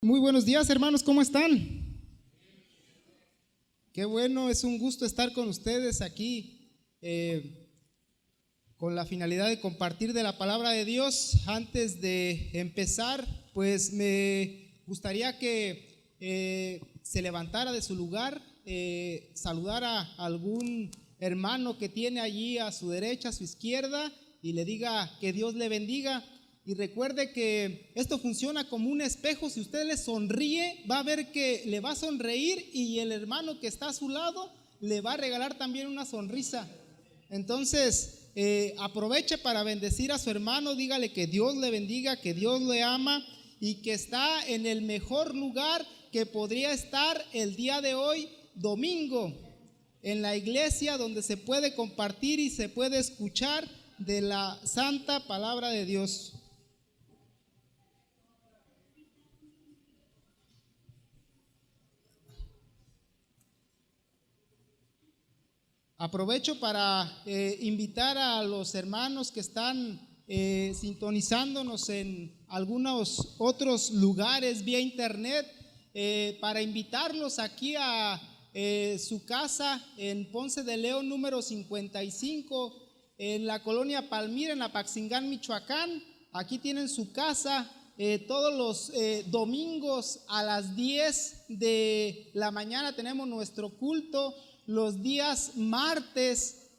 Muy buenos días, hermanos, ¿cómo están? Qué bueno, es un gusto estar con ustedes aquí con la finalidad de compartir de la palabra de Dios. Antes de empezar, pues me gustaría que se levantara de su lugar, saludara a algún hermano que tiene allí a su derecha, a su izquierda, y le diga que Dios le bendiga. Y recuerde que esto funciona como un espejo. Si usted le sonríe, va a ver que le va a sonreír y el hermano que está a su lado le va a regalar también una sonrisa. Entonces, aproveche para bendecir a su hermano, dígale que Dios le bendiga, que Dios le ama y que está en el mejor lugar que podría estar el día de hoy, domingo, en la iglesia donde se puede compartir y se puede escuchar de la santa palabra de Dios. Aprovecho para invitar a los hermanos que están sintonizándonos en algunos otros lugares vía internet, para invitarlos aquí a su casa en Ponce de León número 55, en la colonia Palmira, en Apaxingán, Michoacán. Aquí tienen su casa. Todos los domingos a las 10 de la mañana tenemos nuestro culto. Los días martes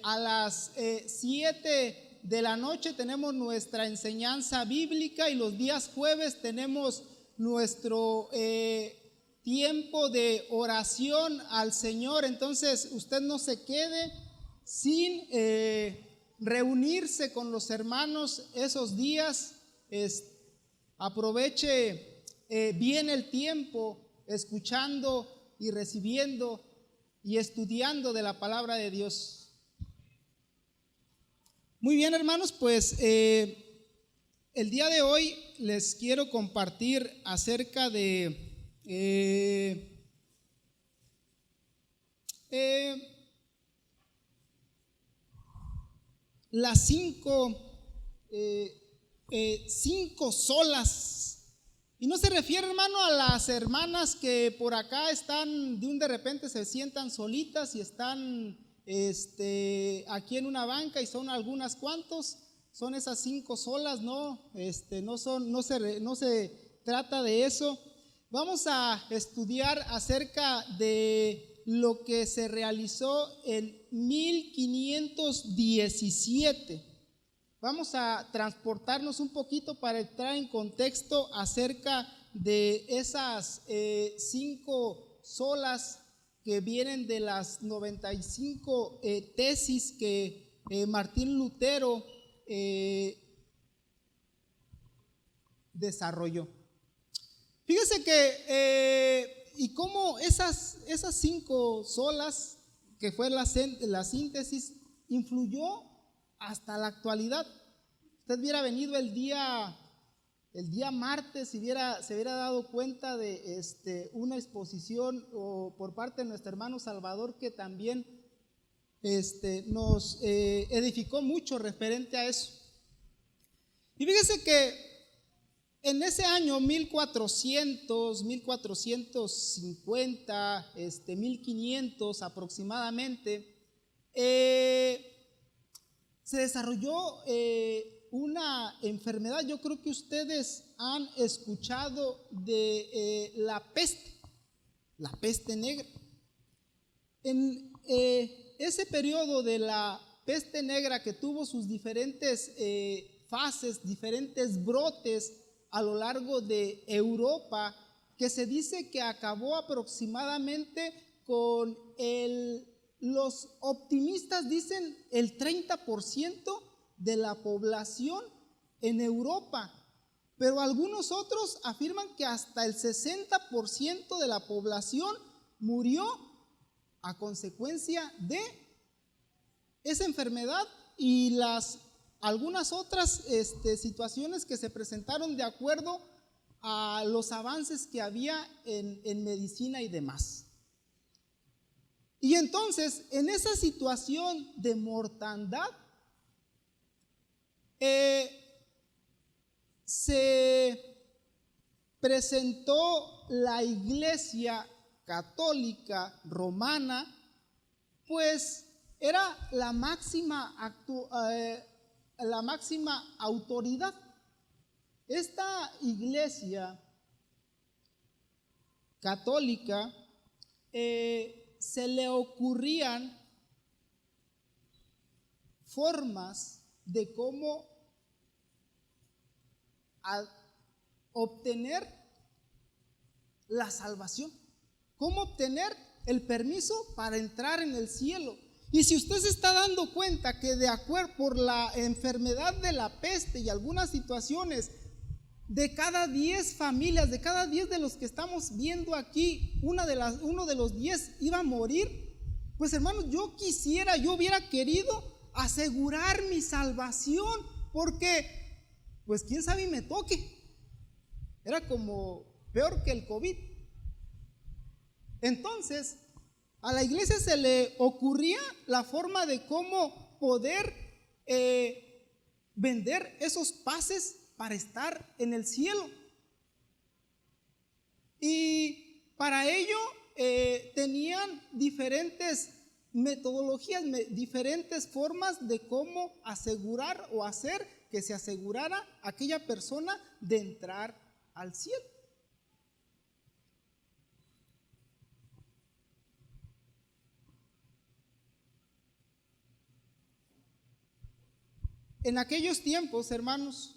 a las 7 de la noche tenemos nuestra enseñanza bíblica, y los días jueves tenemos nuestro tiempo de oración al Señor. Entonces usted no se quede sin reunirse con los hermanos esos días. Aproveche bien el tiempo escuchando y recibiendo y estudiando de la palabra de Dios. Muy bien, hermanos, pues el día de hoy les quiero compartir acerca de las cinco solas. Y no se refiere, hermano, a las hermanas que por acá están, de repente se sientan solitas y están aquí en una banca y son algunas cuantos. Son esas 5 solas, no, no se trata de eso. Vamos a estudiar acerca de lo que se realizó en 1517. Vamos a transportarnos un poquito para entrar en contexto acerca de esas 5 solas que vienen de las 95 tesis que Martín Lutero desarrolló. Fíjese que y cómo esas 5 solas, que fue la síntesis, influyó hasta la actualidad. Usted hubiera venido el día martes, se hubiera dado cuenta de una exposición por parte de nuestro hermano Salvador, que también nos edificó mucho referente a eso. Y fíjese que en ese año 1400, 1450, 1500 aproximadamente, se desarrolló una enfermedad. Yo creo que ustedes han escuchado de la peste negra. En ese periodo de la peste negra, que tuvo sus diferentes fases, diferentes brotes a lo largo de Europa, que se dice que acabó aproximadamente con los optimistas dicen el 30% de la población en Europa, pero algunos otros afirman que hasta el 60% de la población murió a consecuencia de esa enfermedad y algunas otras situaciones que se presentaron de acuerdo a los avances que había en medicina y demás. Y entonces, en esa situación de mortandad, se presentó la Iglesia Católica Romana, pues era la máxima autoridad. Esta Iglesia Católica se le ocurrían formas de cómo obtener la salvación, cómo obtener el permiso para entrar en el cielo. Y si usted se está dando cuenta que de acuerdo por la enfermedad de la peste y algunas situaciones, de cada 10 familias, de cada 10 de los que estamos viendo aquí, uno de los 10 iba a morir, pues hermanos, yo hubiera querido asegurar mi salvación, porque pues quién sabe y me toque. Era como peor que el COVID. Entonces a la iglesia se le ocurría la forma de cómo poder vender esos pases para estar en el cielo. Y para ello tenían diferentes metodologías, diferentes formas de cómo asegurar o hacer que se asegurara aquella persona de entrar al cielo. En aquellos tiempos, hermanos,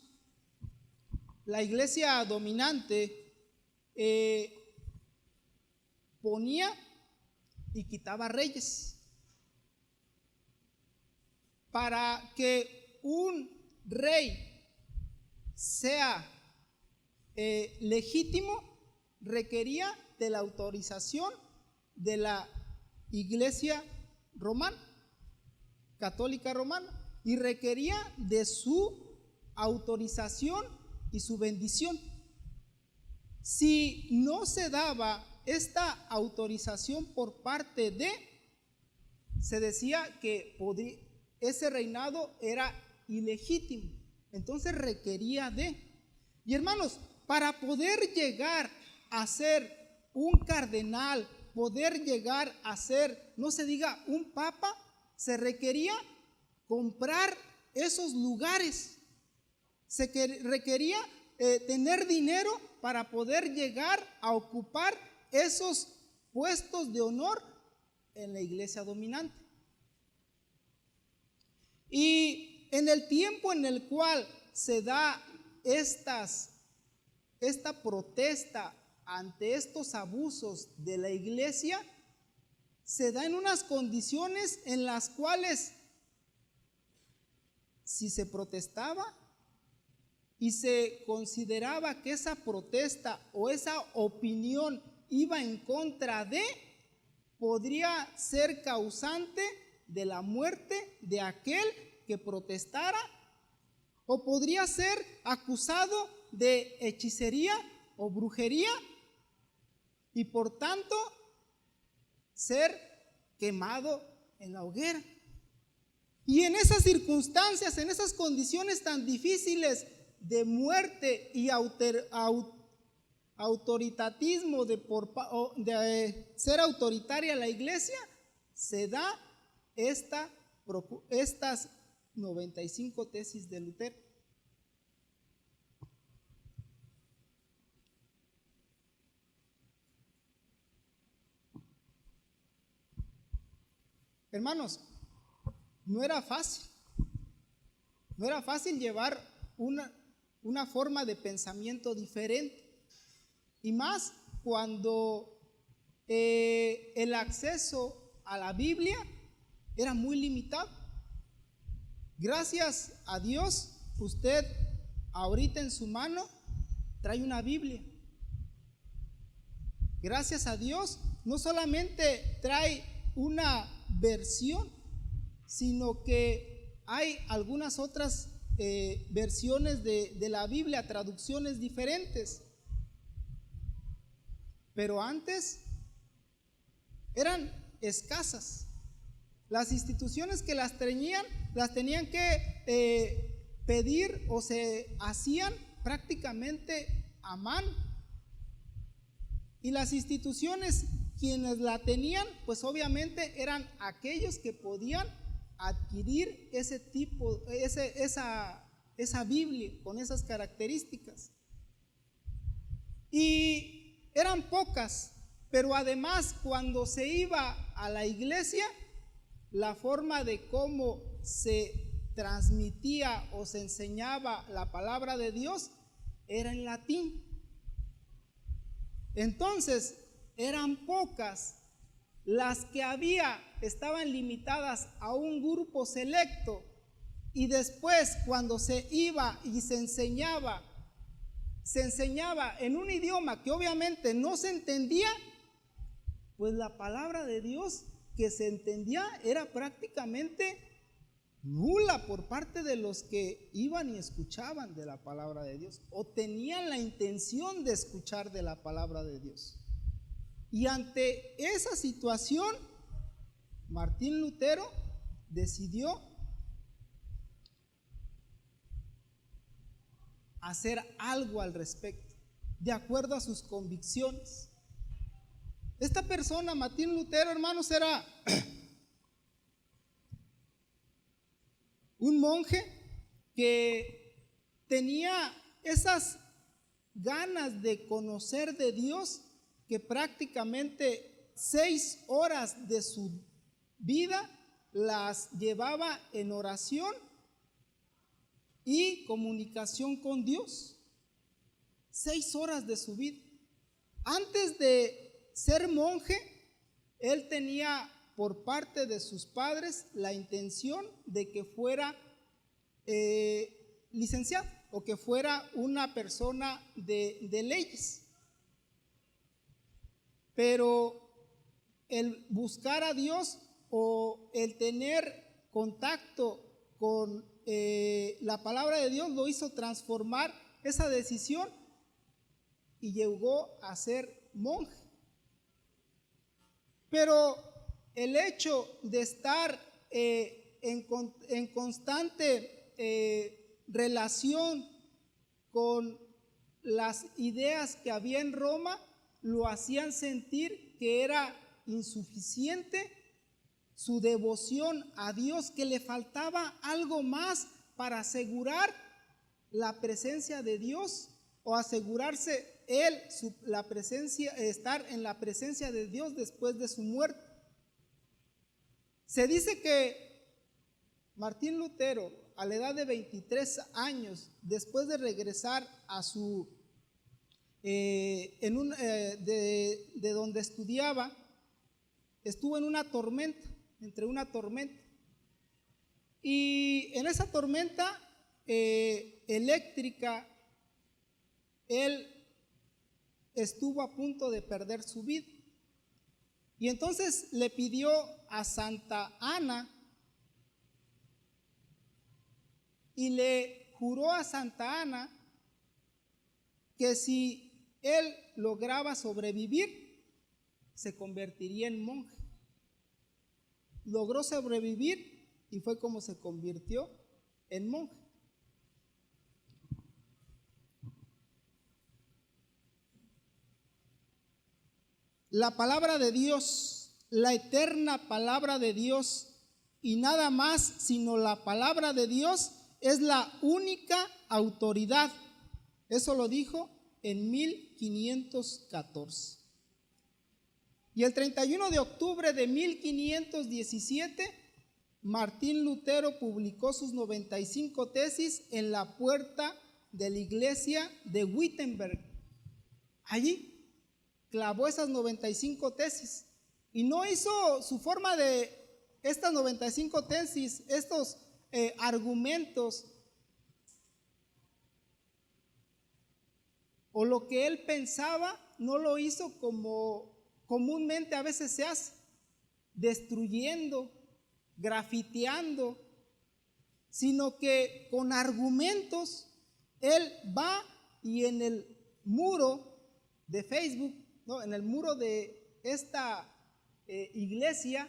la iglesia dominante ponía y quitaba reyes. Para que un rey sea legítimo, requería de la autorización de la iglesia romana, católica romana, y requería de su autorización y su bendición. Si no se daba esta autorización por parte de, se decía que ese reinado era ilegítimo, entonces requería de. Y hermanos, para poder llegar a ser un cardenal, poder llegar a ser, no se diga un papa, se requería comprar esos lugares, se requería tener dinero para poder llegar a ocupar esos puestos de honor en la iglesia dominante. Y en el tiempo en el cual se da esta protesta ante estos abusos de la iglesia, se da en unas condiciones en las cuales, si se protestaba y se consideraba que esa protesta o esa opinión iba en contra de, podría ser causante de la muerte de aquel que protestara, o podría ser acusado de hechicería o brujería y por tanto ser quemado en la hoguera. Y en esas circunstancias, en esas condiciones tan difíciles de muerte y autoritatismo de ser autoritaria la iglesia, se da estas 95 tesis de Lutero. Hermanos, no era fácil llevar una forma de pensamiento diferente, y más cuando el acceso a la Biblia era muy limitado. Gracias a Dios, usted ahorita en su mano trae una Biblia. Gracias a Dios, no solamente trae una versión, sino que hay algunas otras versiones de la Biblia, traducciones diferentes. Pero antes eran escasas. Las instituciones que las tenían que pedir o se hacían prácticamente a mano. Y las instituciones, quienes la tenían, pues obviamente eran aquellos que podían adquirir ese tipo, esa Biblia con esas características. Y eran pocas, pero además cuando se iba a la iglesia, la forma de cómo se transmitía o se enseñaba la palabra de Dios era en latín. Entonces, eran pocas las que había, estaban limitadas a un grupo selecto, y después cuando se iba y se enseñaba en un idioma que obviamente no se entendía, pues la palabra de Dios que se entendía era prácticamente nula por parte de los que iban y escuchaban de la palabra de Dios o tenían la intención de escuchar de la palabra de Dios. Y ante esa situación, Martín Lutero decidió hacer algo al respecto, de acuerdo a sus convicciones. Esta persona, Martín Lutero, hermanos, era un monje que tenía esas ganas de conocer de Dios, que prácticamente 6 horas de su vida las llevaba en oración y comunicación con Dios. 6 horas de su vida. Antes de ser monje, él tenía por parte de sus padres la intención de que fuera licenciado o que fuera una persona de leyes. Pero el buscar a Dios o el tener contacto con la palabra de Dios lo hizo transformar esa decisión y llegó a ser monje. Pero el hecho de estar en constante relación con las ideas que había en Roma lo hacían sentir que era insuficiente su devoción a Dios, que le faltaba algo más para asegurar la presencia de Dios o asegurarse él la presencia, estar en la presencia de Dios después de su muerte. Se dice que Martín Lutero, a la edad de 23 años, después de regresar a su de donde estudiaba, estuvo en una tormenta, entre una tormenta, y en esa tormenta eléctrica él estuvo a punto de perder su vida, y entonces le pidió a Santa Ana y le juró a Santa Ana que si él lograba sobrevivir, se convertiría en monje. Logró sobrevivir y fue como se convirtió en monje. La palabra de Dios, la eterna palabra de Dios, y nada más sino la palabra de Dios, es la única autoridad. Eso lo dijo en 1514. Y el 31 de octubre de 1517, Martín Lutero publicó sus 95 tesis en la puerta de la iglesia de Wittenberg. Allí clavó esas 95 tesis y no hizo su forma de estas 95 tesis, estos argumentos o lo que él pensaba, no lo hizo como comúnmente a veces se hace, destruyendo, grafiteando, sino que con argumentos él va y en el muro de Facebook, ¿no?, en el muro de esta iglesia,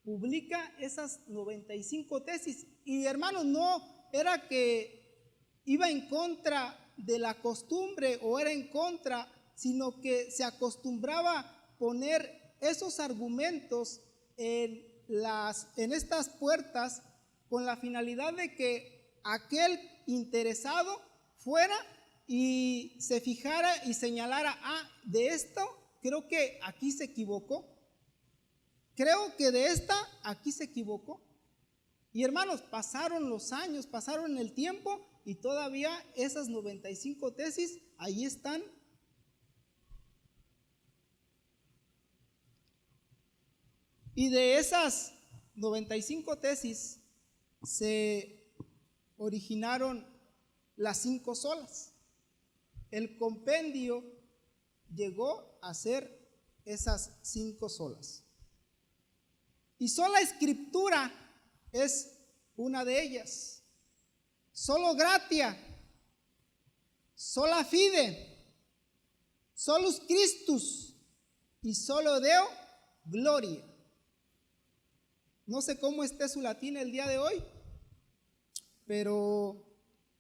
publica esas 95 tesis. Y hermanos, no era que iba en contra de la costumbre o era en contra sino que se acostumbraba a poner esos argumentos en estas puertas con la finalidad de que aquel interesado fuera y se fijara y señalara, de esto creo que aquí se equivocó, creo que de esta aquí se equivocó. Y hermanos, pasaron los años, pasaron el tiempo y todavía esas 95 tesis ahí están. Y de esas 95 tesis se originaron las 5 solas. El compendio llegó a ser esas 5 solas. Y sola escritura es una de ellas. Solo gratia, sola fide, solus Christus y solo Deo gloria. No sé cómo esté su latín el día de hoy, pero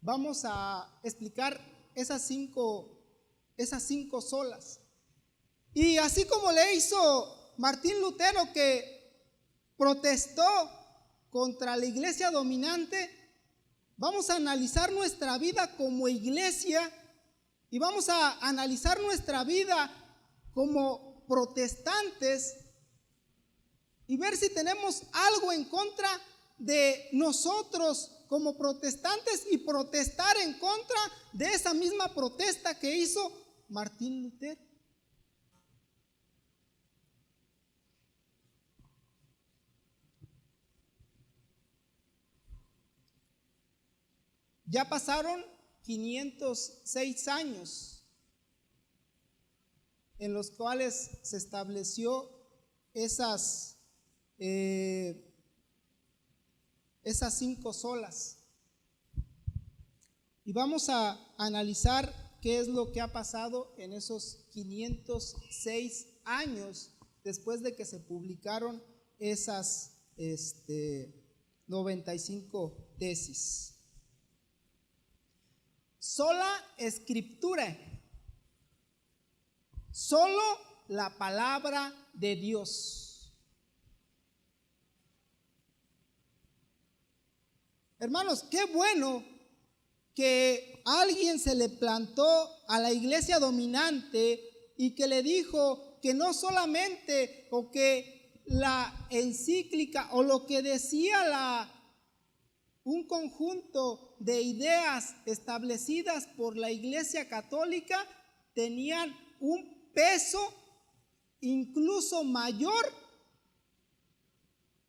vamos a explicar esas cinco solas. Y así como le hizo Martín Lutero, que protestó contra la iglesia dominante, vamos a analizar nuestra vida como iglesia y vamos a analizar nuestra vida como protestantes y ver si tenemos algo en contra de nosotros como protestantes y protestar en contra de esa misma protesta que hizo Martín Lutero. Ya pasaron 506 años en los cuales se estableció esas 5 solas. Y vamos a analizar qué es lo que ha pasado en esos 506 años después de que se publicaron esas 95 tesis. Sola escritura, solo la palabra de Dios. Hermanos, qué bueno que alguien se le plantó a la iglesia dominante y que le dijo que no solamente, o que la encíclica o lo que decía un conjunto de ideas establecidas por la Iglesia Católica tenían un peso incluso mayor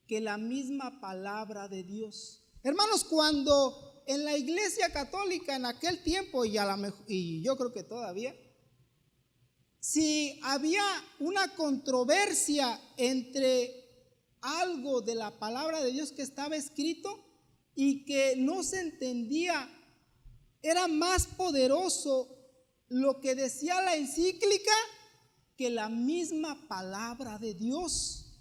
que la misma palabra de Dios. Hermanos, cuando en la Iglesia Católica en aquel tiempo, y yo creo que todavía, si había una controversia entre algo de la palabra de Dios que estaba escrito y que no se entendía, era más poderoso lo que decía la encíclica que la misma palabra de Dios.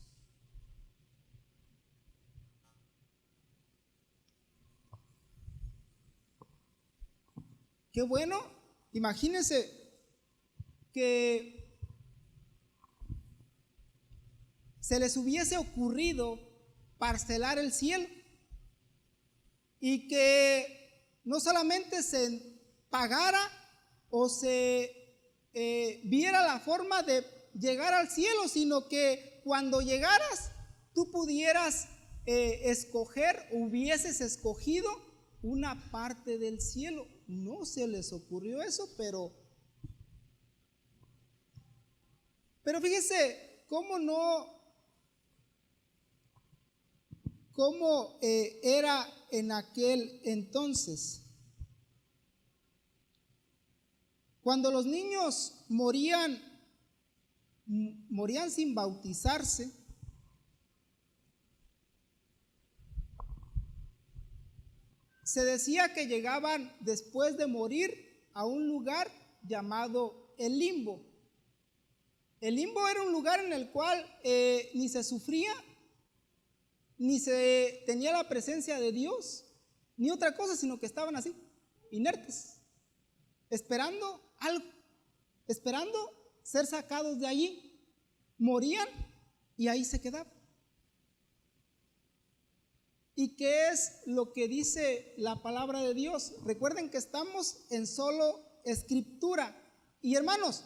Qué bueno, imagínense que se les hubiese ocurrido parcelar el cielo y que no solamente se pagara o se viera la forma de llegar al cielo, sino que cuando llegaras tú pudieras escoger, hubieses escogido una parte del cielo. No se les ocurrió eso, pero fíjese cómo era en aquel entonces. Cuando los niños morían sin bautizarse, se decía que llegaban después de morir a un lugar llamado el limbo. El limbo era un lugar en el cual ni se sufría, ni se tenía la presencia de Dios, ni otra cosa, sino que estaban así, inertes, esperando algo. esperando ser sacados de allí. Morían y ahí se quedaban. ¿Y qué es lo que dice la palabra de Dios? Recuerden que estamos en solo escritura. Y hermanos,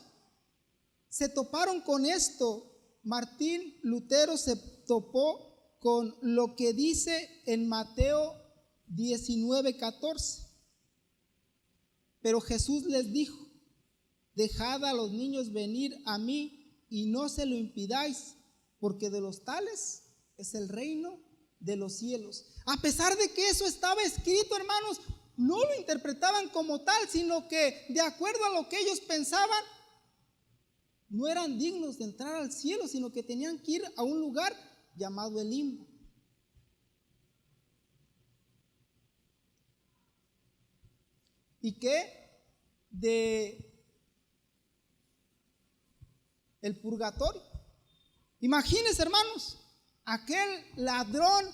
se toparon con esto. Martín Lutero se topó con lo que dice en Mateo 19:14. Pero Jesús les dijo: dejad a los niños venir a mí y no se lo impidáis, porque de los tales es el reino de los cielos. A pesar de que eso estaba escrito, hermanos, no lo interpretaban como tal, sino que de acuerdo a lo que ellos pensaban, no eran dignos de entrar al cielo, sino que tenían que ir a un lugar llamado el limbo. ¿Y qué de el purgatorio? Imagínense, hermanos, aquel ladrón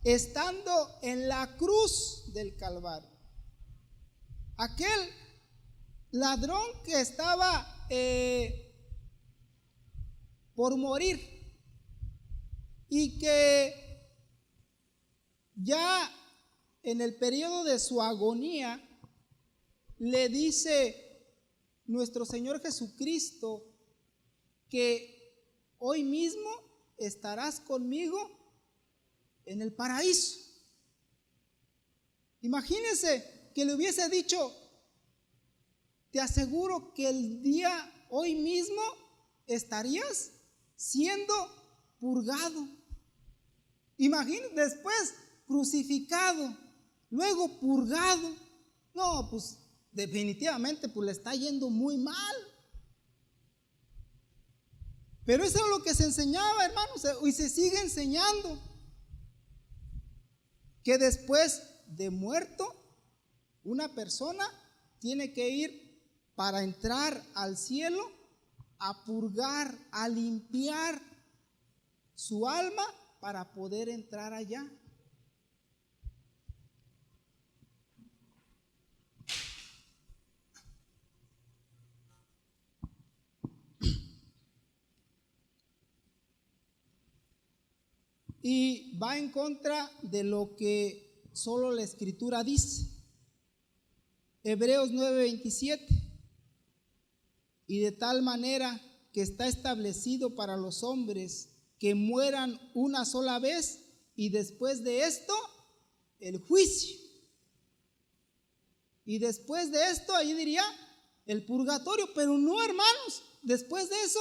estando en la cruz del Calvario. Aquel ladrón que estaba por morir y que ya en el periodo de su agonía le dice nuestro Señor Jesucristo que hoy mismo estarás conmigo en el paraíso. Imagínense que le hubiese dicho: te aseguro que el día hoy mismo estarías siendo purgado. Imagínense, después crucificado, luego purgado. No, pues definitivamente pues le está yendo muy mal. Pero eso es lo que se enseñaba, hermanos, y se sigue enseñando, que después de muerto una persona tiene que ir, para entrar al cielo, a purgar, a limpiar su alma para poder entrar allá. Y va en contra de lo que solo la Escritura dice. Hebreos 9:27. Y de tal manera que está establecido para los hombres que mueran una sola vez, y después de esto el juicio. Y después de esto, ahí diría el purgatorio, pero no, hermanos, después de eso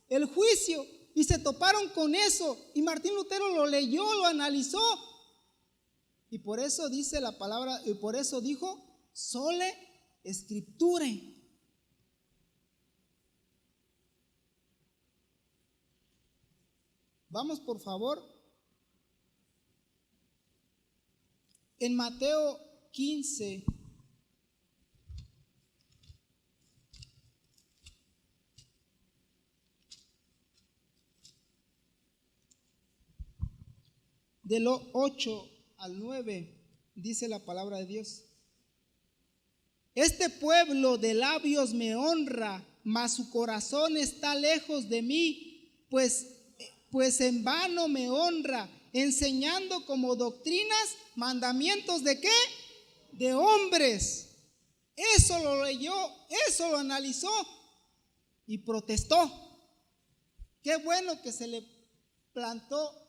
el juicio. Y se toparon con eso, y Martín Lutero lo leyó, lo analizó, y por eso dice la palabra, y por eso dijo sole scripture. Vamos, por favor, en Mateo 15. De lo 8 al 9 dice la palabra de Dios: este pueblo de labios me honra, mas su corazón está lejos de mí, pues en vano me honra, enseñando como doctrinas mandamientos ¿de qué? De hombres. Eso lo leyó, eso lo analizó y protestó. Qué bueno que se le plantó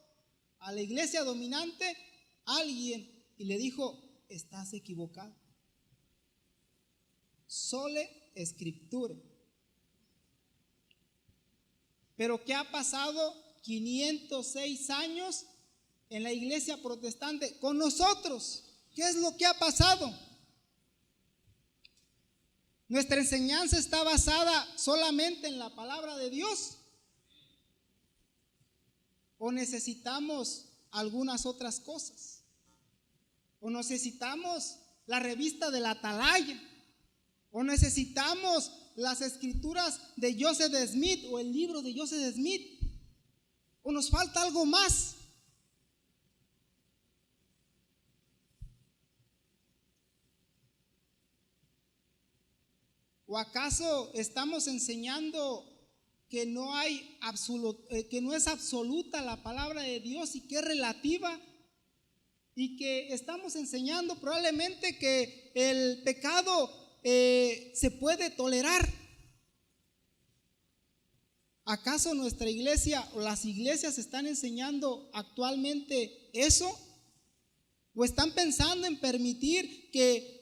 a la iglesia dominante alguien y le dijo: estás equivocado. Sole scripture. Pero ¿qué ha pasado 506 años en la iglesia protestante con nosotros? ¿Qué es lo que ha pasado? ¿Nuestra enseñanza está basada solamente en la palabra de Dios? ¿O necesitamos algunas otras cosas? ¿O necesitamos la revista de la Atalaya? ¿O necesitamos las escrituras de Joseph Smith o el libro de Joseph Smith? ¿O nos falta algo más? ¿O acaso estamos enseñando que no es absoluta la palabra de Dios y que es relativa? Y que estamos enseñando probablemente que el pecado se puede tolerar. ¿Acaso nuestra iglesia o las iglesias están enseñando actualmente eso? ¿O están pensando en permitir que,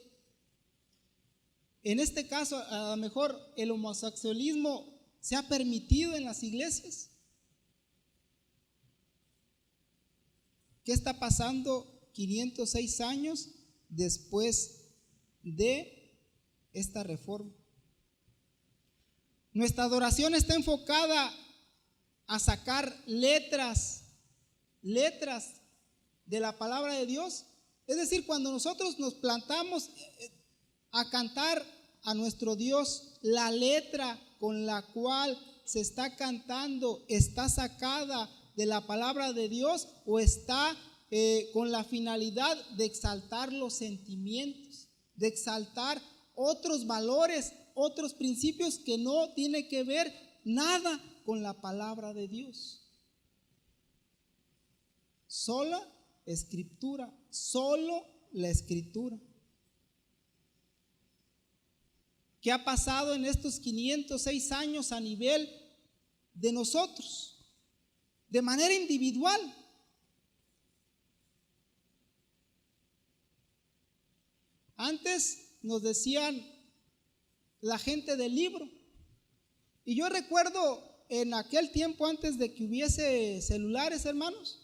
en este caso, a lo mejor el homosexualismo sea permitido en las iglesias? ¿Qué está pasando 506 años después de esta reforma? Nuestra adoración está enfocada a sacar letras de la palabra de Dios. Es decir, cuando nosotros nos plantamos a cantar a nuestro Dios, la letra con la cual se está cantando está sacada de la palabra de Dios o está con la finalidad de exaltar los sentimientos, de exaltar otros valores, otros principios que no tienen que ver nada con la palabra de Dios. Sola escritura, solo la escritura. ¿Qué ha pasado en estos 506 años a nivel de nosotros? De manera individual. Antes nos decían la gente del libro. Y yo recuerdo en aquel tiempo, antes de que hubiese celulares, hermanos,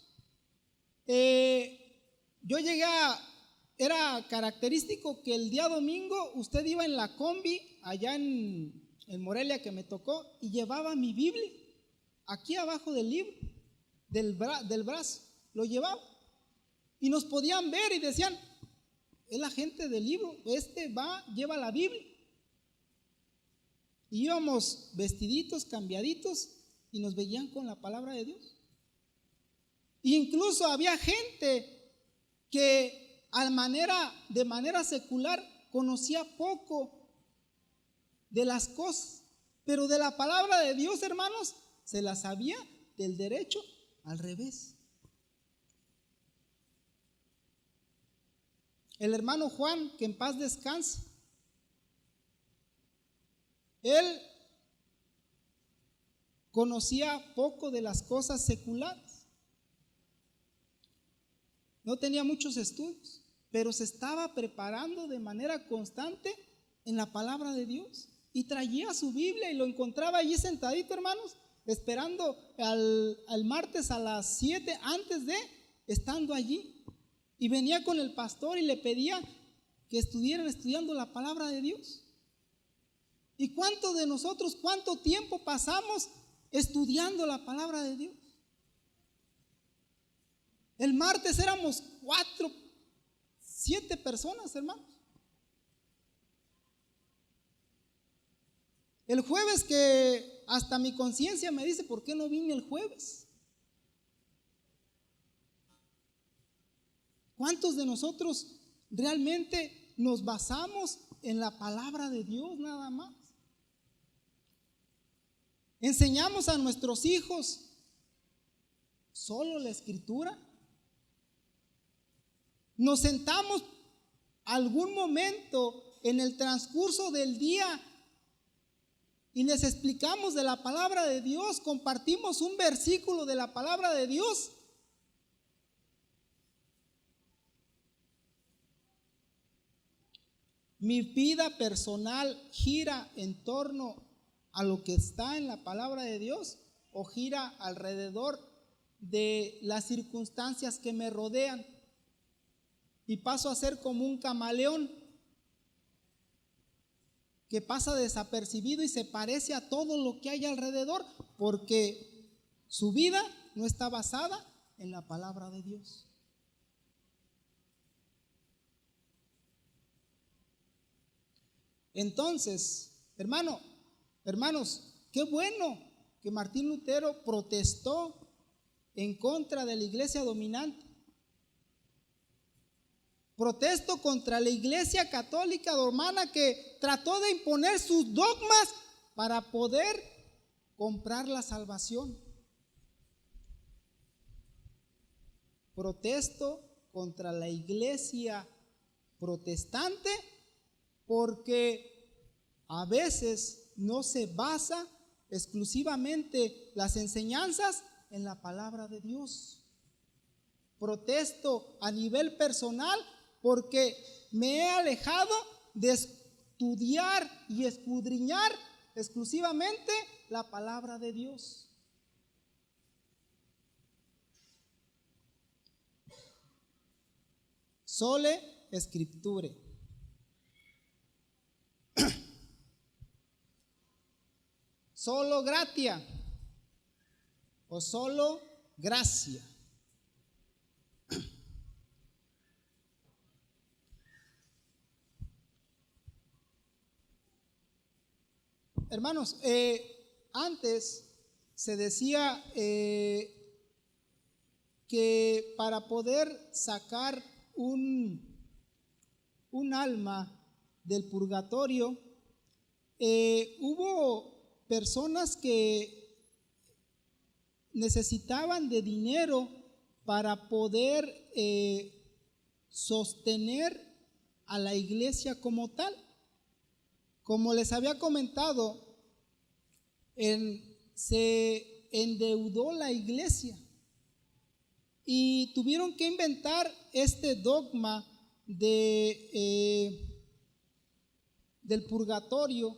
era característico que el día domingo usted iba en la combi allá en Morelia, que me tocó, y llevaba mi Biblia aquí abajo del libro, del brazo, lo llevaba. Y nos podían ver y decían, es la gente del libro, lleva la Biblia. Y íbamos vestiditos, cambiaditos, y nos veían con la palabra de Dios. E incluso había gente que de manera secular conocía poco de las cosas, pero de la palabra de Dios, hermanos, se la sabía del derecho al revés. El hermano Juan, que en paz descanse, él conocía poco de las cosas seculares. No tenía muchos estudios, pero se estaba preparando de manera constante en la palabra de Dios. Y traía su Biblia y lo encontraba allí sentadito, hermanos, esperando al martes a las 7, estando allí. Y venía con el pastor y le pedía que estuvieran estudiando la palabra de Dios. ¿Y cuántos de nosotros, cuánto tiempo pasamos estudiando la palabra de Dios? El martes éramos 7 personas, hermanos. El jueves, que hasta mi conciencia me dice, ¿por qué no vine el jueves? ¿Cuántos de nosotros realmente nos basamos en la palabra de Dios nada más? ¿Enseñamos a nuestros hijos solo la escritura? ¿Nos sentamos algún momento en el transcurso del día y les explicamos de la palabra de Dios? ¿Compartimos un versículo de la palabra de Dios? Mi vida personal gira en torno a lo que está en la palabra de Dios, o gira alrededor de las circunstancias que me rodean y paso a ser como un camaleón que pasa desapercibido y se parece a todo lo que hay alrededor, porque su vida no está basada en la palabra de Dios. Entonces, hermanos, qué bueno que Martín Lutero protestó en contra de la iglesia dominante. Protesto contra la Iglesia Católica Romana que trató de imponer sus dogmas para poder comprar la salvación. Protesto contra la Iglesia protestante porque a veces no se basa exclusivamente las enseñanzas en la palabra de Dios. Protesto a nivel personal porque me he alejado de estudiar y escudriñar exclusivamente la palabra de Dios. Sole Scripture. Solo gratia o solo gracia. Hermanos, antes se decía que para poder sacar un alma del purgatorio, hubo personas que necesitaban de dinero para poder sostener a la iglesia como tal. Como les había comentado, se endeudó la iglesia y tuvieron que inventar este dogma del purgatorio,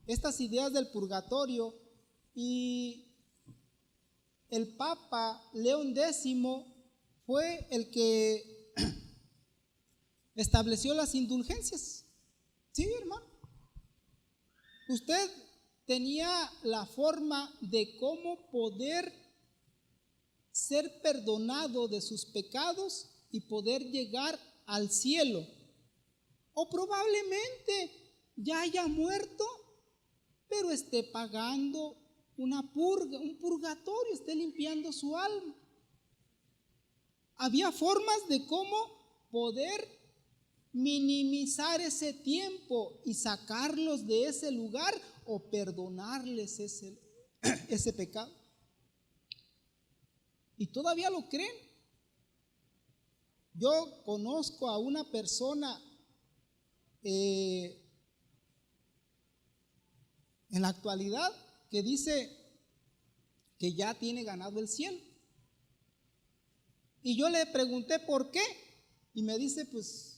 estas ideas del purgatorio, y el Papa León X fue el que estableció las indulgencias. Sí, hermano. Usted tenía la forma de cómo poder ser perdonado de sus pecados y poder llegar al cielo. O probablemente ya haya muerto, pero esté pagando una purga, un purgatorio, esté limpiando su alma. Había formas de cómo poder minimizar ese tiempo y sacarlos de ese lugar o perdonarles ese pecado. Y todavía lo creen. Yo conozco a una persona en la actualidad que dice que ya tiene ganado el cielo. Y yo le pregunté por qué y me dice, pues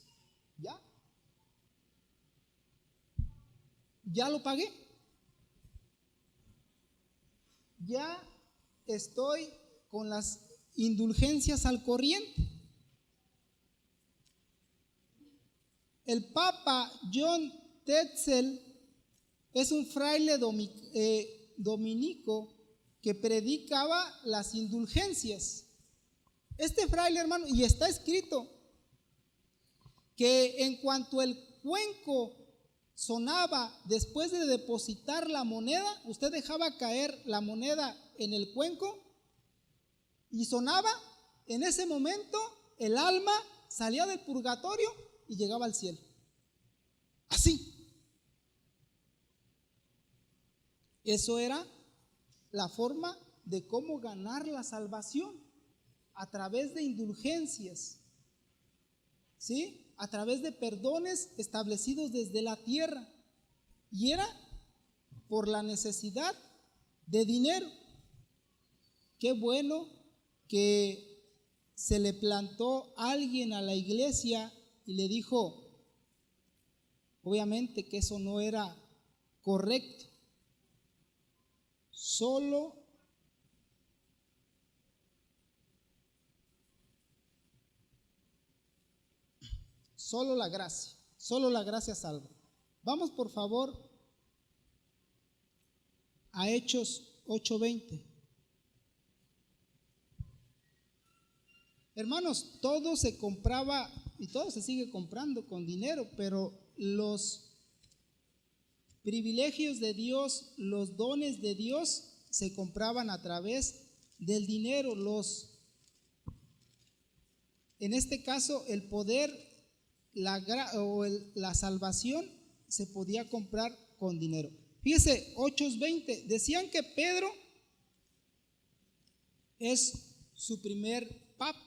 ya lo pagué. Ya estoy con las indulgencias al corriente. El Papa John Tetzel es un fraile dominico que predicaba las indulgencias. Este fraile, hermano, y está escrito que en cuanto el cuenco sonaba después de depositar la moneda, usted dejaba caer la moneda en el cuenco y sonaba, en ese momento el alma salía del purgatorio y llegaba al cielo. Así. Eso era la forma de cómo ganar la salvación, a través de indulgencias, ¿sí? A través de perdones establecidos desde la tierra. Y era por la necesidad de dinero. Qué bueno que se le plantó alguien a la iglesia y le dijo, obviamente que eso no era correcto. Solo la gracia salva. Vamos por favor a Hechos 8:20. Hermanos, todo se compraba y todo se sigue comprando con dinero, pero los privilegios de Dios, los dones de Dios se compraban a través del dinero. Los En este caso, el poder, la salvación se podía comprar con dinero. Fíjese, 8:20, decían que Pedro es su primer papa.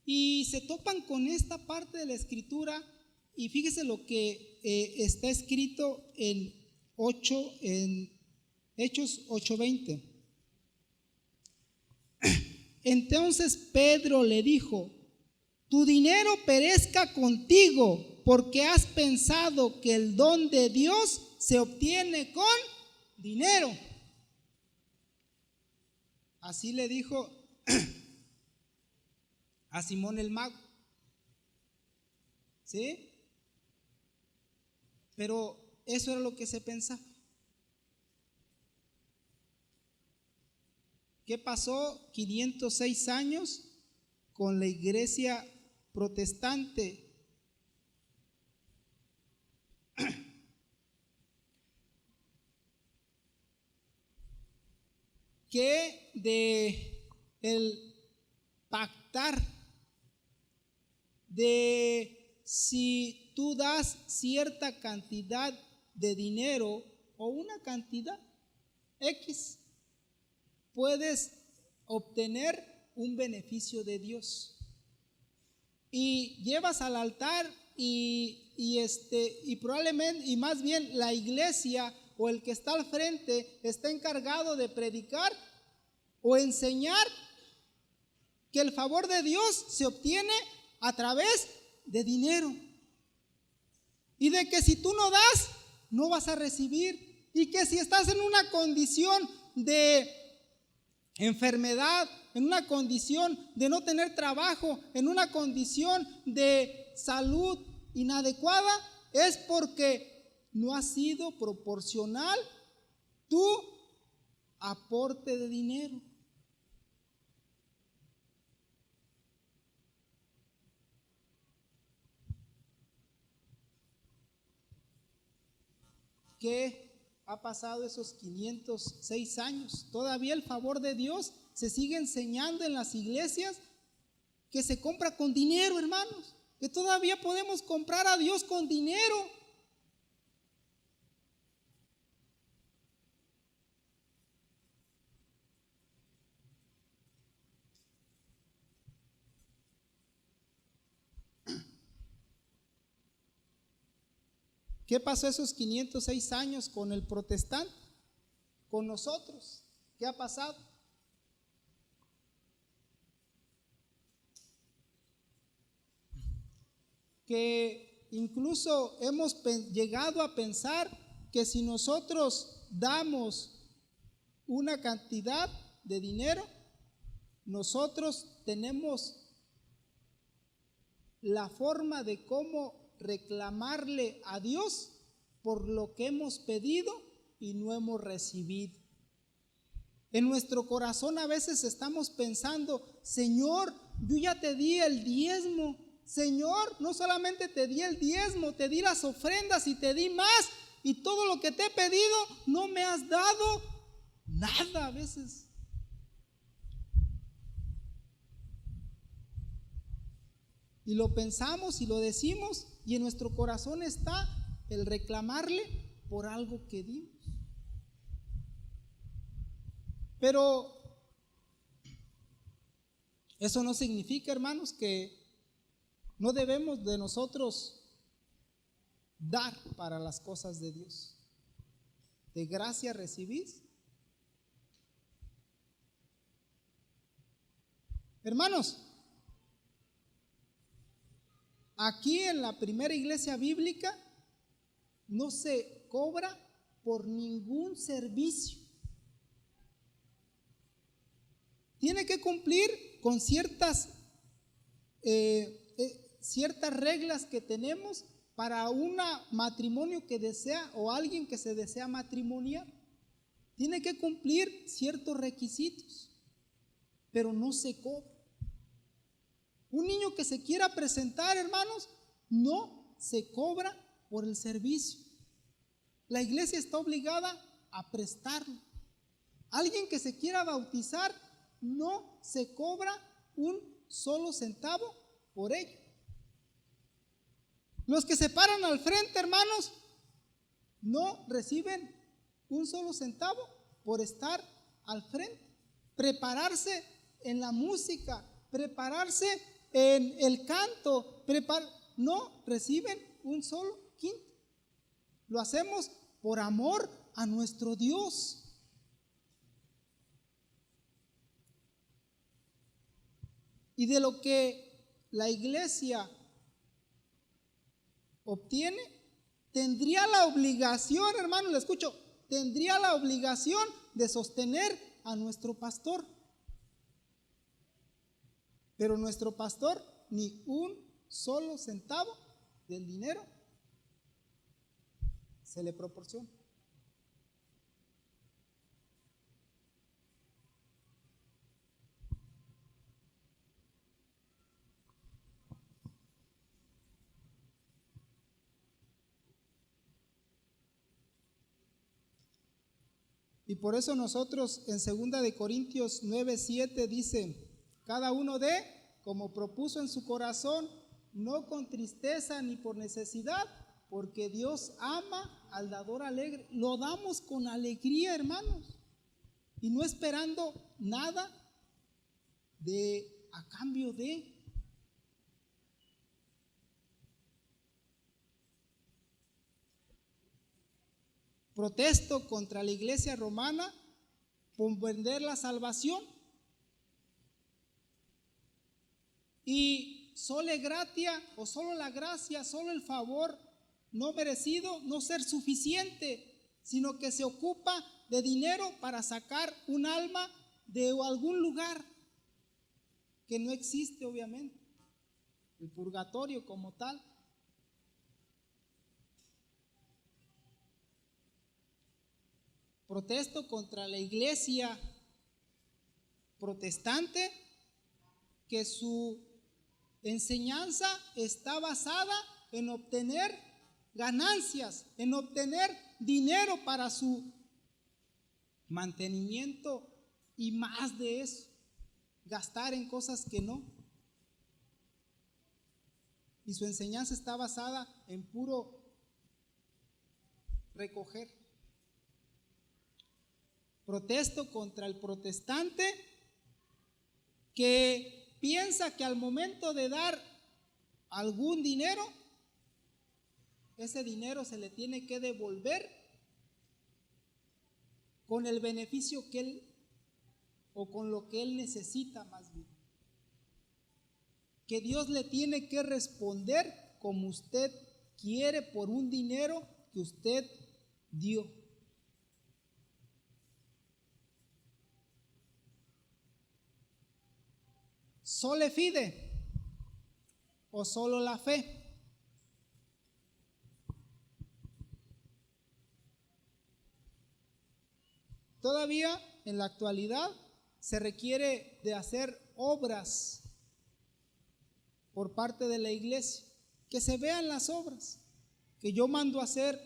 Y se topan con esta parte de la escritura y fíjese lo que está escrito en Hechos 8:20. Entonces Pedro le dijo: tu dinero perezca contigo, porque has pensado que el don de Dios se obtiene con dinero. Así le dijo a Simón el mago. ¿Sí? Pero eso era lo que se pensaba. ¿Qué pasó 506 años con la iglesia protestante? Que de el pactar de si tú das cierta cantidad de dinero o una cantidad X, puedes obtener un beneficio de Dios. Y llevas al altar y probablemente, y más bien la iglesia o el que está al frente está encargado de predicar o enseñar que el favor de Dios se obtiene a través de dinero. Y de que si tú no das, no vas a recibir. Y que si estás en una condición de enfermedad, en una condición de no tener trabajo, en una condición de salud inadecuada, es porque no ha sido proporcional tu aporte de dinero. ¿Qué ha pasado esos 506 años? Todavía el favor de Dios se sigue enseñando en las iglesias, que se compra con dinero, hermanos, que todavía podemos comprar a Dios con dinero. ¿Qué pasó esos 506 años con el protestante? Con nosotros, ¿qué ha pasado? Que incluso hemos llegado a pensar que si nosotros damos una cantidad de dinero, nosotros tenemos la forma de cómo reclamarle a Dios por lo que hemos pedido y no hemos recibido. En nuestro corazón a veces estamos pensando: Señor, yo ya te di el diezmo. Señor, no solamente te di el diezmo, te di las ofrendas y te di más, y todo lo que te he pedido no me has dado nada a veces. Y lo pensamos y lo decimos, y en nuestro corazón está el reclamarle por algo que dimos. Pero eso no significa, hermanos, que no debemos de nosotros dar para las cosas de Dios. De gracia recibís. Hermanos, aquí en la primera iglesia bíblica no se cobra por ningún servicio. Tiene que cumplir con ciertas reglas que tenemos para un matrimonio que desea, o alguien que se desea matrimoniar. Tiene que cumplir ciertos requisitos, pero no se cobra. Un niño que se quiera presentar, hermanos, no se cobra por el servicio. La iglesia está obligada a prestarlo. Alguien que se quiera bautizar, no se cobra un solo centavo por ello. Los que se paran al frente, hermanos, no reciben un solo centavo por estar al frente. Prepararse en la música, prepararse en el canto, no reciben un solo quinto. Lo hacemos por amor a nuestro Dios. Y de lo que la iglesia obtiene, tendría la obligación, hermano, le escucho, tendría la obligación de sostener a nuestro pastor. Pero nuestro pastor ni un solo centavo del dinero se le proporciona. Y por eso nosotros en 2 de Corintios 9:7 dice, cada uno dé como propuso en su corazón, no con tristeza ni por necesidad, porque Dios ama al dador alegre. Lo damos con alegría, hermanos, y no esperando nada a cambio de. Protesto contra la iglesia romana por vender la salvación y sole gratia o solo la gracia, solo el favor no merecido, no ser suficiente, sino que se ocupa de dinero para sacar un alma de algún lugar que no existe, obviamente, el purgatorio como tal. Protesto contra la iglesia protestante que su enseñanza está basada en obtener ganancias, en obtener dinero para su mantenimiento y más de eso, gastar en cosas que no. Y su enseñanza está basada en puro recoger. Protesto contra el protestante que piensa que al momento de dar algún dinero, ese dinero se le tiene que devolver con el beneficio que él o con lo que él necesita más bien. Que Dios le tiene que responder como usted quiere por un dinero que usted dio. ¿Sole fide o solo la fe? Todavía en la actualidad se requiere de hacer obras por parte de la iglesia, que se vean las obras, que yo mando a hacer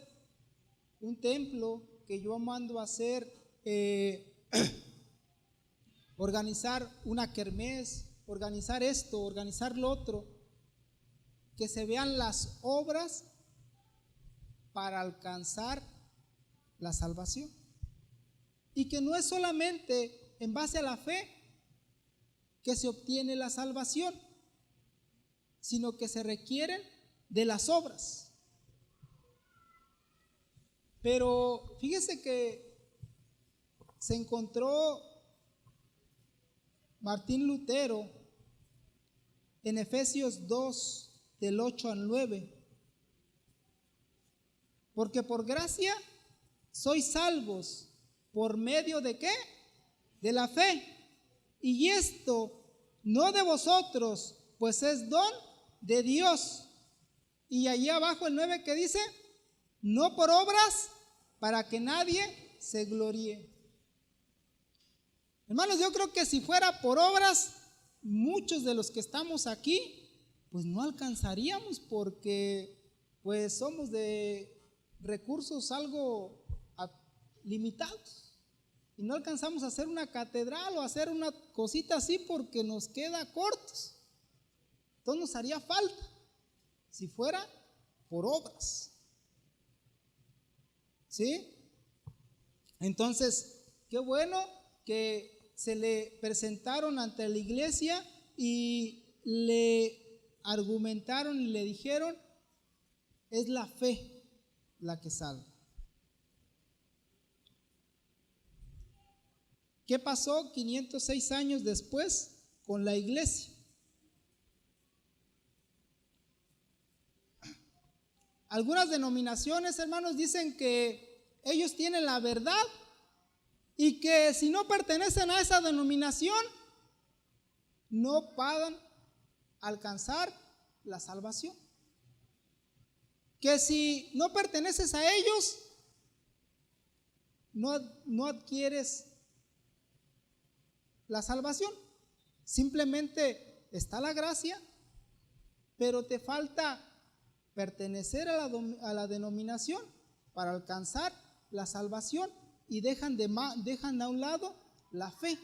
un templo, que yo mando a hacer organizar una kermés, organizar esto, organizar lo otro, que se vean las obras para alcanzar la salvación. Y que no es solamente en base a la fe que se obtiene la salvación, sino que se requieren de las obras. Pero fíjese que se encontró Martín Lutero en Efesios 2, del 8 al 9. Porque por gracia sois salvos, ¿por medio de qué? De la fe. Y esto no de vosotros, pues es don de Dios. Y allí abajo el 9 que dice, no por obras, para que nadie se gloríe. Hermanos, yo creo que si fuera por obras, muchos de los que estamos aquí, pues no alcanzaríamos, porque pues somos de recursos algo limitados y no alcanzamos a hacer una catedral o hacer una cosita así porque nos queda cortos. entonces nos haría falta si fuera por obras. ¿Sí? Entonces, qué bueno que se le presentaron ante la iglesia y le argumentaron y le dijeron, es la fe la que salva. ¿Qué pasó 506 años después con la iglesia? Algunas denominaciones, hermanos, dicen que ellos tienen la verdad y que si no pertenecen a esa denominación, no puedan alcanzar la salvación. Que si no perteneces a ellos, no adquieres la salvación. Simplemente está la gracia, pero te falta pertenecer a la denominación para alcanzar la salvación y dejan a un lado la fe.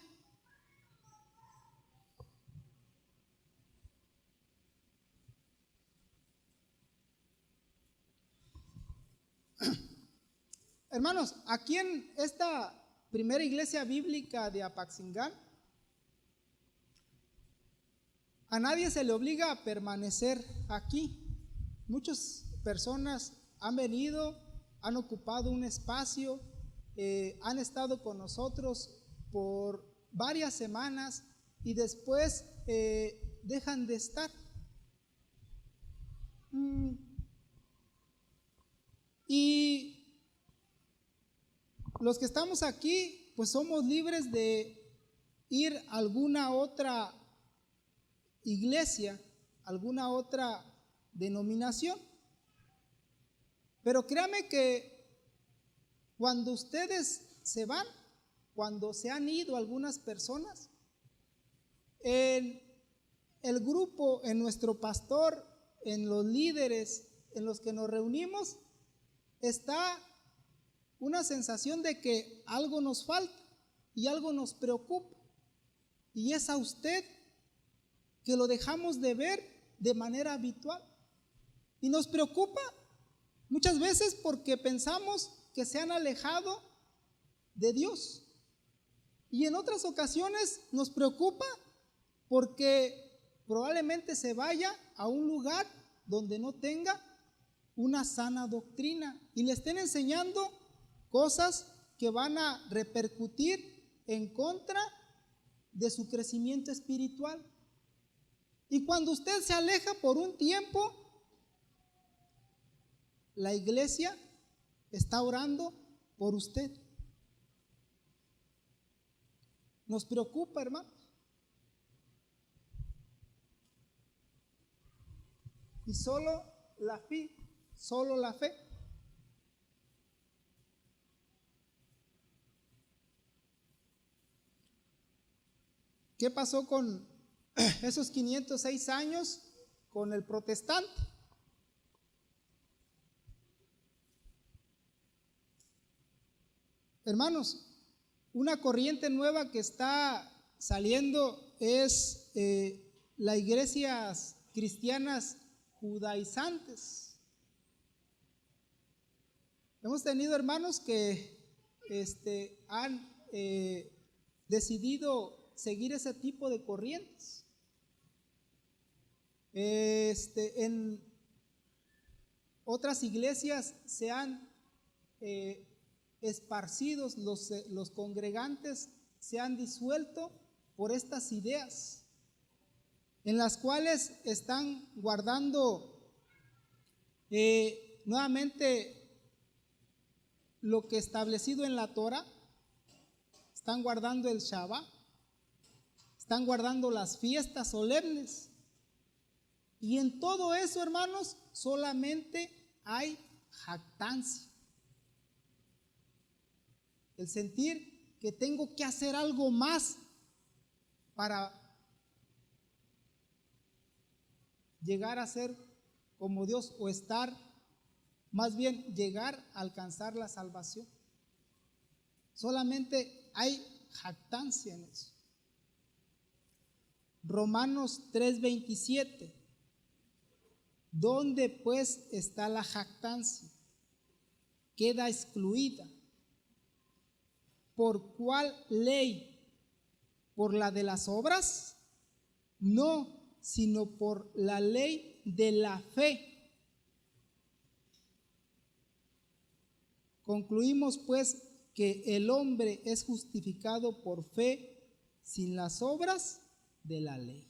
Hermanos, aquí en esta primera iglesia bíblica de Apaxingán, a nadie se le obliga a permanecer aquí. Muchas personas han venido, han ocupado un espacio, han estado con nosotros por varias semanas y después dejan de estar. Y los que estamos aquí, pues somos libres de ir a alguna otra iglesia, alguna otra denominación. Pero créame que cuando ustedes se van, cuando se han ido algunas personas, en el grupo, en nuestro pastor, en los líderes en los que nos reunimos, está una sensación de que algo nos falta y algo nos preocupa. Y es a usted que lo dejamos de ver de manera habitual. Y nos preocupa muchas veces porque pensamos que se han alejado de Dios. Y en otras ocasiones nos preocupa porque probablemente se vaya a un lugar donde no tenga una sana doctrina y le estén enseñando cosas que van a repercutir en contra de su crecimiento espiritual. Y cuando usted se aleja por un tiempo, la iglesia está orando por usted. Nos preocupa, hermano. Y solo la fe. ¿Qué pasó con esos 506 años con el protestante? Hermanos, una corriente nueva que está saliendo es las iglesias cristianas judaizantes. Hemos tenido hermanos que han decidido seguir ese tipo de corrientes. En otras iglesias se han esparcidos, los congregantes se han disuelto por estas ideas, en las cuales están guardando nuevamente lo que establecido en la Torah, están guardando el Shabbat, están guardando las fiestas solemnes. Y en todo eso, hermanos, solamente hay jactancia. El sentir que tengo que hacer algo más para llegar a ser como Dios o estar, más bien llegar a alcanzar la salvación. Solamente hay jactancia en eso. Romanos 3:27 ¿Dónde pues está la jactancia? Queda excluida. ¿Por cuál ley? ¿Por la de las obras? No, sino por la ley de la fe. Concluimos pues que el hombre es justificado por fe sin las obras de la ley.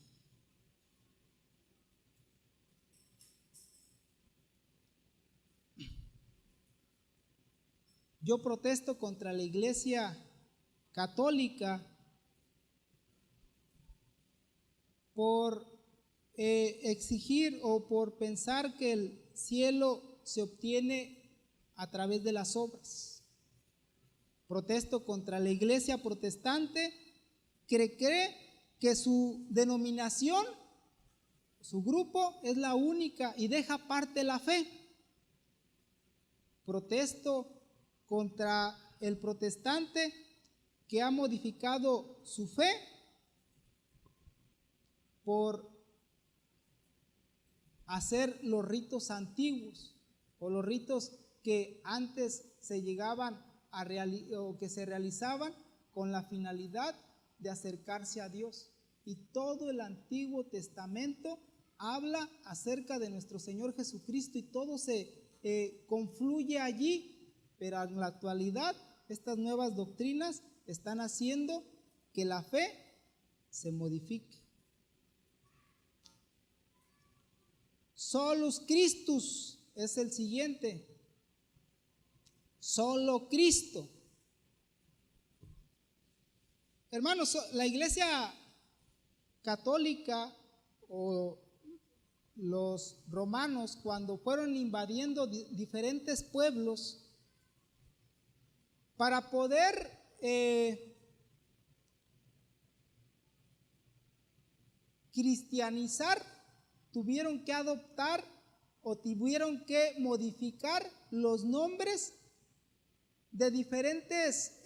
Yo protesto contra la Iglesia católica por exigir o por pensar que el cielo se obtiene a través de las obras. Protesto contra la Iglesia protestante que cree que su denominación, su grupo es la única y deja aparte la fe. Protesto contra el protestante que ha modificado su fe por hacer los ritos antiguos o los ritos que antes se llegaban a o que se realizaban con la finalidad de acercarse a Dios. Y todo el Antiguo Testamento habla acerca de nuestro Señor Jesucristo y todo se confluye allí. Pero en la actualidad, estas nuevas doctrinas están haciendo que la fe se modifique. Solus Christus es el siguiente. Solo Cristo. Hermanos, la Iglesia católica o los romanos, cuando fueron invadiendo diferentes pueblos, para poder cristianizar, tuvieron que adoptar o tuvieron que modificar los nombres de diferentes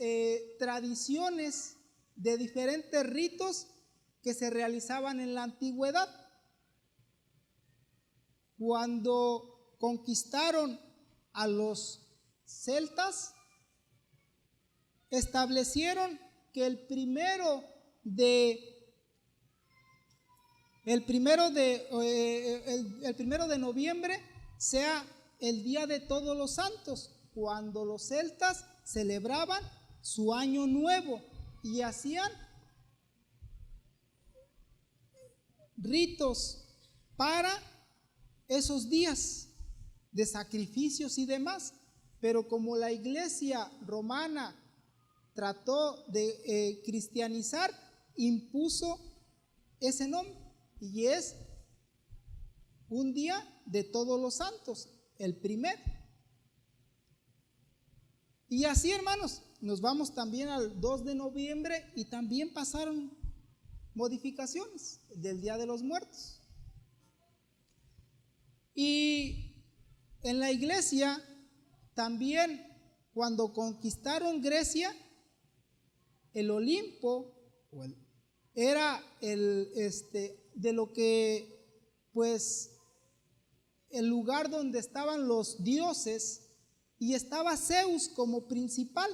tradiciones, de diferentes ritos que se realizaban en la antigüedad. Cuando conquistaron a los celtas, establecieron que el primero de noviembre sea el Día de Todos los Santos, cuando los celtas celebraban su año nuevo y hacían ritos para esos días de sacrificios y demás. Pero como la Iglesia romana trató de cristianizar, impuso ese nombre y es un día de todos los santos, el primero. Y así, hermanos, nos vamos también al 2 de noviembre y también pasaron modificaciones del Día de los Muertos. Y en la Iglesia también, cuando conquistaron Grecia, el Olimpo era de lo que, pues, el lugar donde estaban los dioses, y estaba Zeus como principal,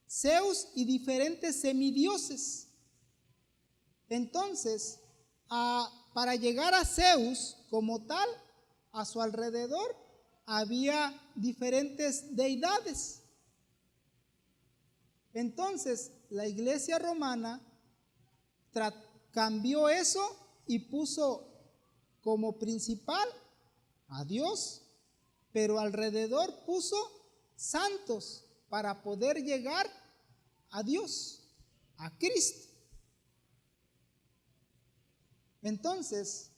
Zeus y diferentes semidioses. Entonces, para llegar a Zeus como tal, a su alrededor había diferentes deidades. Entonces, la Iglesia romana cambió eso y puso como principal a Dios, pero alrededor puso santos para poder llegar a Dios, a Cristo. Entonces,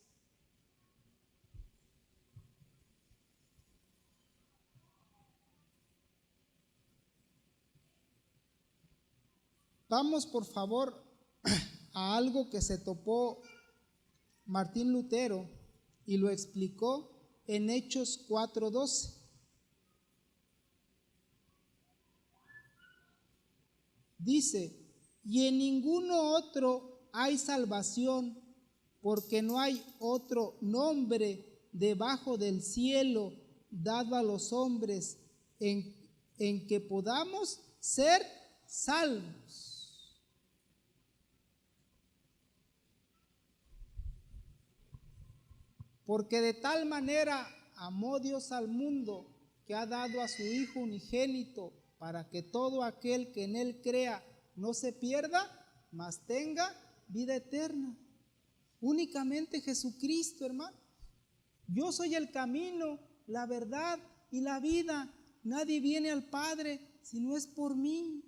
vamos por favor a algo que se topó Martín Lutero y lo explicó en Hechos 4:12. Dice: y en ninguno otro hay salvación, porque no hay otro nombre debajo del cielo dado a los hombres en que podamos ser salvos. Porque de tal manera amó Dios al mundo que ha dado a su Hijo unigénito para que todo aquel que en Él crea no se pierda, mas tenga vida eterna. Únicamente Jesucristo, hermano. Yo soy el camino, la verdad y la vida. Nadie viene al Padre si no es por mí.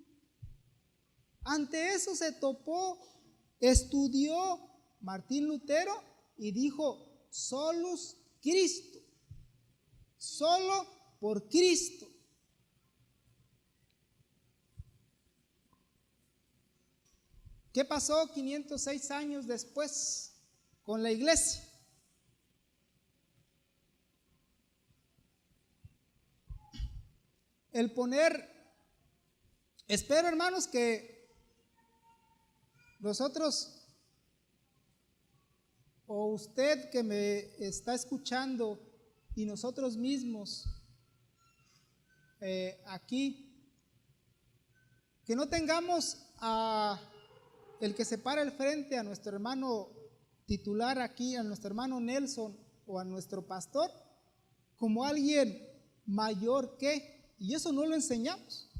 Ante eso se topó, estudió Martín Lutero y dijo: solus Christo, solo por Cristo. ¿Qué pasó 506 años después con la iglesia? El poner, espero, hermanos, que nosotros o usted que me está escuchando y nosotros mismos aquí, que no tengamos a el que se para el frente, a nuestro hermano titular aquí, a nuestro hermano Nelson o a nuestro pastor, como alguien mayor que, y eso no lo enseñamos.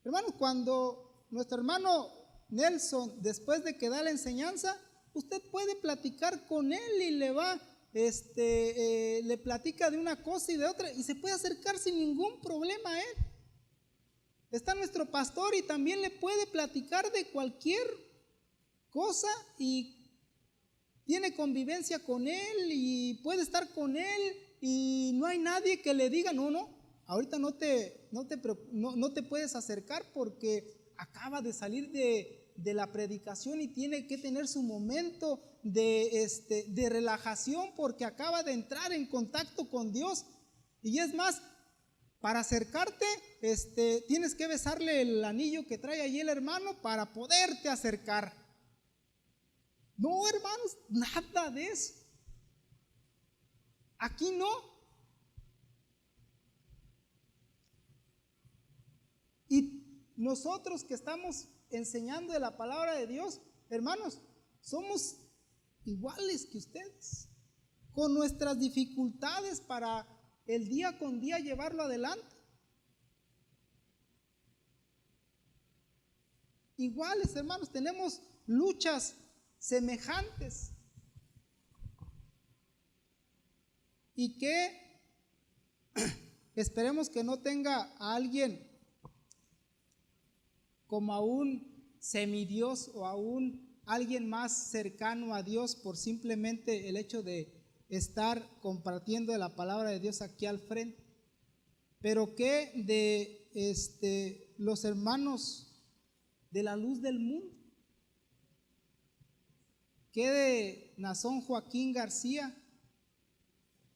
Hermanos, cuando nuestro hermano Nelson, después de que da la enseñanza, usted puede platicar con él y le va, le platica de una cosa y de otra, y se puede acercar sin ningún problema a él. Está nuestro pastor y también le puede platicar de cualquier cosa y tiene convivencia con él y puede estar con él y no hay nadie que le diga: no, ahorita no te puedes acercar porque acaba de salir de la predicación y tiene que tener su momento de relajación porque acaba de entrar en contacto con Dios. Y es más, para acercarte, tienes que besarle el anillo que trae ahí el hermano para poderte acercar. No, hermanos, nada de eso. Aquí no. Y nosotros que estamos enseñando de la palabra de Dios, hermanos, somos iguales que ustedes, con nuestras dificultades para el día con día llevarlo adelante. Iguales, hermanos, tenemos luchas semejantes. Y que esperemos que no tenga a alguien como a un semidios o a alguien más cercano a Dios por simplemente el hecho de estar compartiendo de la palabra de Dios aquí al frente. Pero que de los hermanos de la luz del mundo, que de Nazón Joaquín García,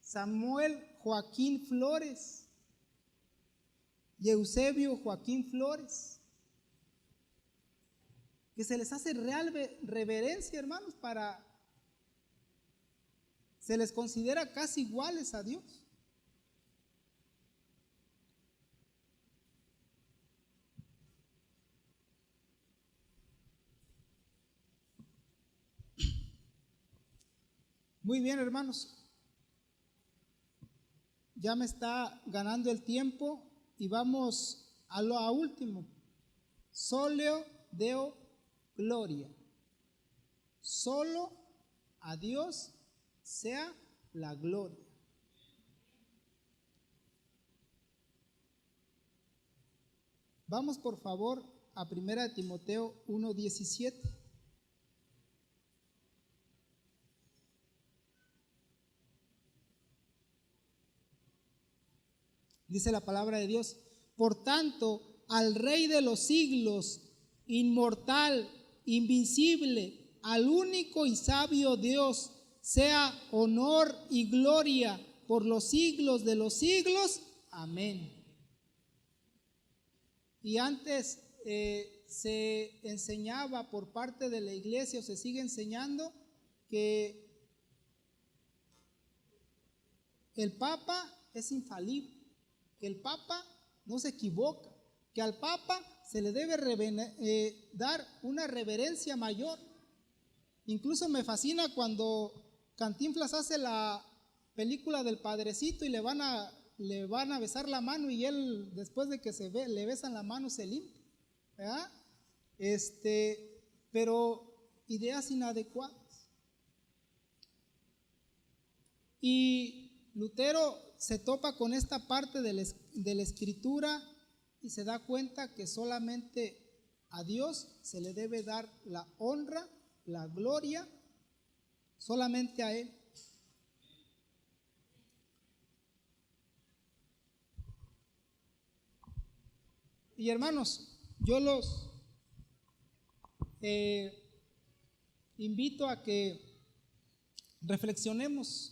Samuel Joaquín Flores y Eusebio Joaquín Flores, que se les hace real reverencia, hermanos, se les considera casi iguales a Dios. Muy bien, hermanos. Ya me está ganando el tiempo y vamos a lo último. Soleo Deo Gloria. Solo a Dios sea la gloria. Vamos por favor a 1 Timoteo 1:17. Dice la palabra de Dios: por tanto, al Rey de los siglos, inmortal, invincible, al único y sabio Dios, sea honor y gloria por los siglos de los siglos. Amén. Y antes se enseñaba por parte de la iglesia, o se sigue enseñando, que el Papa es infalible, que el Papa no se equivoca, que al Papa se le debe dar una reverencia mayor. Incluso me fascina cuando Cantinflas hace la película del Padrecito y le van a besar la mano y él, después de que le besan la mano, se limpia, ¿verdad? Pero ideas inadecuadas. Y Lutero se topa con esta parte de la Escritura y se da cuenta que solamente a Dios se le debe dar la honra, la gloria, solamente a Él. Y hermanos, yo los invito a que reflexionemos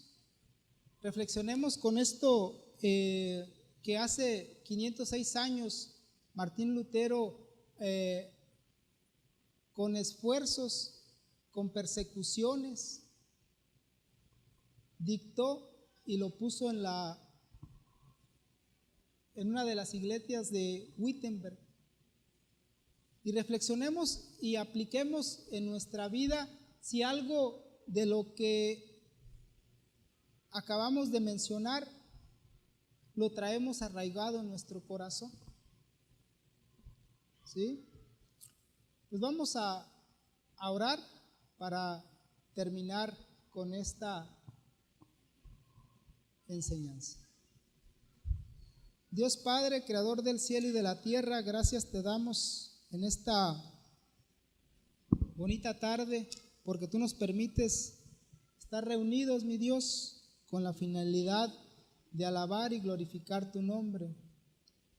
con esto que hace 506 años Martín Lutero, con esfuerzos, con persecuciones, dictó y lo puso en una de las iglesias de Wittenberg. Y reflexionemos y apliquemos en nuestra vida si algo de lo que acabamos de mencionar lo traemos arraigado en nuestro corazón. ¿Sí? Pues vamos a orar para terminar con esta enseñanza. Dios Padre, Creador del cielo y de la tierra, gracias te damos en esta bonita tarde porque tú nos permites estar reunidos, mi Dios, con la finalidad de alabar y glorificar tu nombre.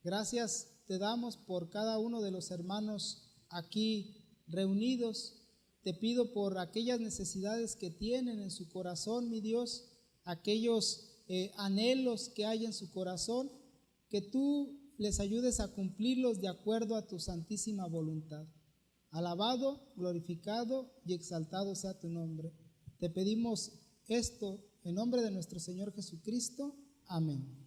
Gracias te damos por cada uno de los hermanos aquí reunidos. Te pido por aquellas necesidades que tienen en su corazón, mi Dios, aquellos anhelos que hay en su corazón, que tú les ayudes a cumplirlos de acuerdo a tu santísima voluntad. Alabado, glorificado y exaltado sea tu nombre. Te pedimos esto en nombre de nuestro Señor Jesucristo. Amén.